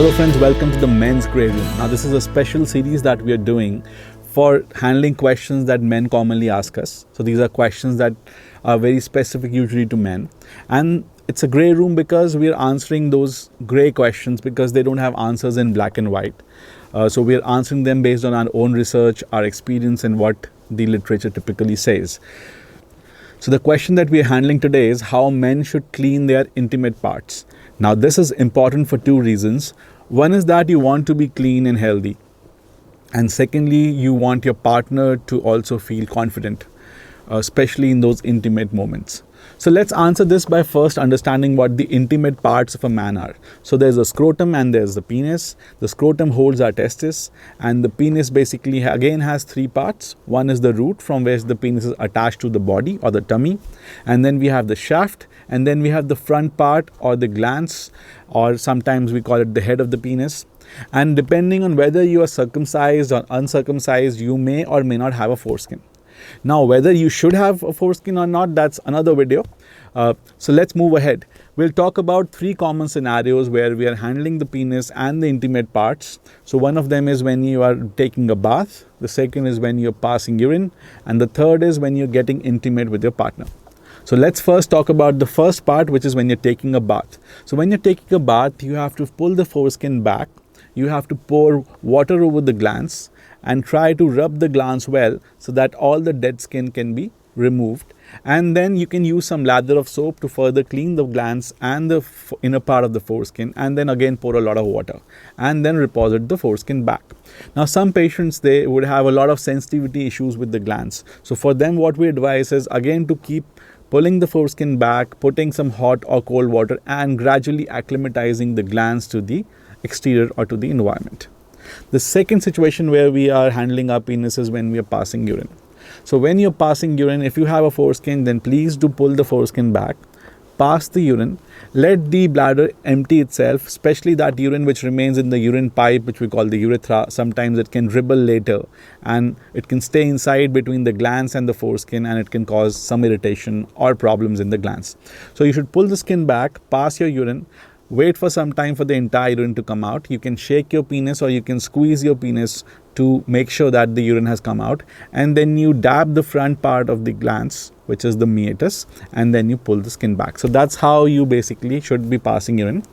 Hello friends, welcome to the Men's Grey Room. Now this is a special series that we are doing for handling questions that men commonly ask us. So these are questions that are very specific usually to men. And it's a grey room because we are answering those grey questions because they don't have answers in black and white. So we are answering them based on our own research, our experience and what the literature typically says. So the question that we are handling today is how men should clean their intimate parts. Now this is important for two reasons. One is that you want to be clean and healthy. And secondly, you want your partner to also feel confident, especially in those intimate moments. So let's answer this by first understanding what the intimate parts of a man are. So there's a scrotum and there's the penis. The scrotum holds our testis and the penis basically again has three parts. One is the root from where the penis is attached to the body or the tummy. And then we have the shaft and then we have the front part or the glans, or sometimes we call it the head of the penis. And depending on whether you are circumcised or uncircumcised, you may or may not have a foreskin. Now, whether you should have a foreskin or not, that's another video. So let's move ahead. We'll talk about three common scenarios where we are handling the penis and the intimate parts. So one of them is when you are taking a bath. The second is when you're passing urine. And the third is when you're getting intimate with your partner. So let's first talk about the first part, which is when you're taking a bath. So when you're taking a bath, you have to pull the foreskin back. You have to pour water over the glands and try to rub the glands well so that all the dead skin can be removed. And then you can use some lather of soap to further clean the glands and the inner part of the foreskin, and then again pour a lot of water and then deposit the foreskin back. Now some patients, they would have a lot of sensitivity issues with the glands. So for them what we advise is again to keep pulling the foreskin back, putting some hot or cold water and gradually acclimatizing the glands to the exterior or to the environment. The second situation where we are handling our penis is when we are passing urine. So when you're passing urine, if you have a foreskin, then please do pull the foreskin back, pass the urine, let the bladder empty itself, especially that urine which remains in the urine pipe, which we call the urethra. Sometimes it can dribble later and it can stay inside between the glands and the foreskin, and it can cause some irritation or problems in the glands. So you should pull the skin back, pass your urine, wait for some time for the entire urine to come out. You can shake your penis or you can squeeze your penis to make sure that the urine has come out. And then you dab the front part of the glans, which is the meatus, and then you pull the skin back. So that's how you basically should be passing urine.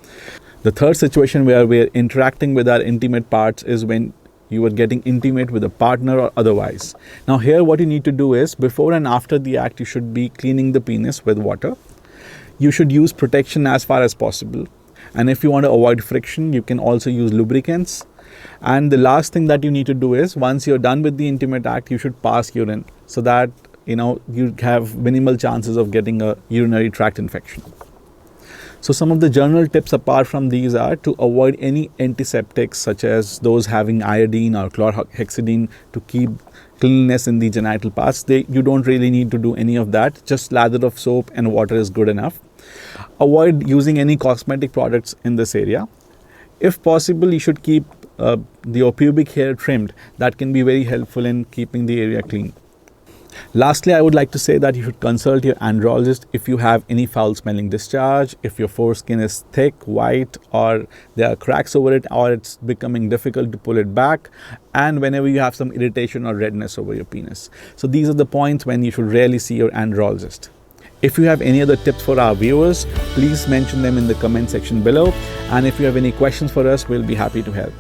The third situation where we're interacting with our intimate parts is when you are getting intimate with a partner or otherwise. Now here what you need to do is before and after the act, you should be cleaning the penis with water. You should use protection as far as possible. And if you want to avoid friction, you can also use lubricants. And the last thing that you need to do is once you're done with the intimate act, you should pass urine so that you have minimal chances of getting a urinary tract infection. So some of the general tips apart from these are to avoid any antiseptics such as those having iodine or chlorhexidine to keep cleanliness in the genital parts. You don't really need to do any of that. Just lather of soap and water is good enough. Avoid using any cosmetic products in this area. If possible, you should keep the pubic hair trimmed. That can be very helpful in keeping the area clean. Lastly, I would like to say that you should consult your andrologist if you have any foul smelling discharge, if your foreskin is thick, white, or there are cracks over it, or it's becoming difficult to pull it back, and whenever you have some irritation or redness over your penis. So these are the points when you should really see your andrologist. If you have any other tips for our viewers, please mention them in the comment section below. And if you have any questions for us, we'll be happy to help.